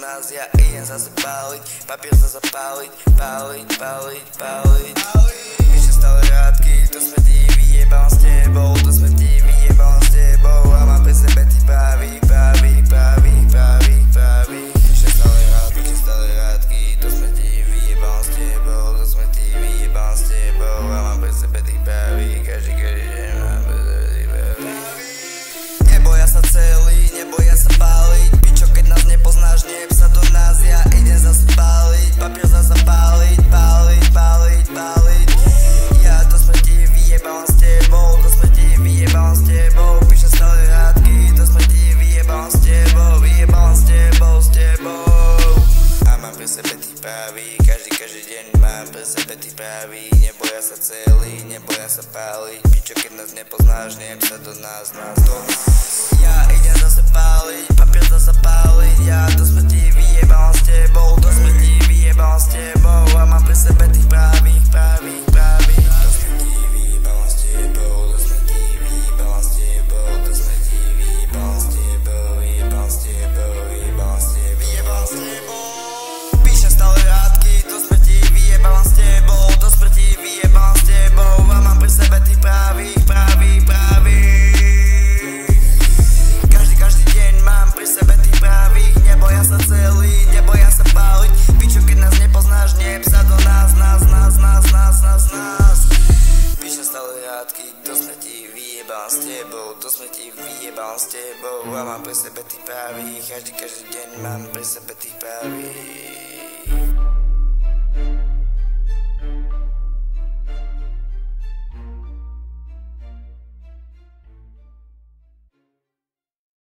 nás, ja idem zase páliť, papier zase páliť, páliť. Píše stále rádky, to smrdí, vyjebám s tebou, to smrdí, vyjebám s tebou a mám pri sebe ty pravý. Píše stále rádky, to smrdí, vyjebám s tebou, to smrdí, vyjebám s tebou a mám pri sebe ty pravý, každý deň mám pri sebe ty pravý. Neboja sa celý, neboja sa páliť, pičo, keď nás nepoznáš, nepsa do nás, ja idem zase páliť, papier zase páliť. Ja to smrdí, vyjebám s tebou, to smrdí, vyjebám s tebou, píše stále rádky, to smrdí, vyjebám s tebou, a mám pri sebe ty pravý, každý deň mám pri sebe ty pravý, neboja sa celý, neboja sa páliť, pičo, keď nás nepoznáš, nepsa do nás. Ja idem zase páliť, papier zase páliť, ja to smrdí, vyjebám s tebou, to smrdí, vyjebám s tebou a mám pri sebe tých pravých. To smrdí, vyjebám s tebou, to smrdí, vyjebám s tebou, to smrdí, vyjebám s tebou, vyjebám s tebou. Píšem stále rádky, to smrdí, vyjebám s tebou, to smrdí, vyjebám s tebou a mám pri sebe tých pravých. Každý deň mám pri sebe tých pravých, neboja sa celý, neboja sa páliť, pičo, keď nás nepoznáš, nepsa do nás. Píšem stále rádky, to smrdí, vyjebám s tebou, to smrdí, vyjebám s tebou a mám pri sebe tých pravých, každý deň mám pri sebe tých pravých.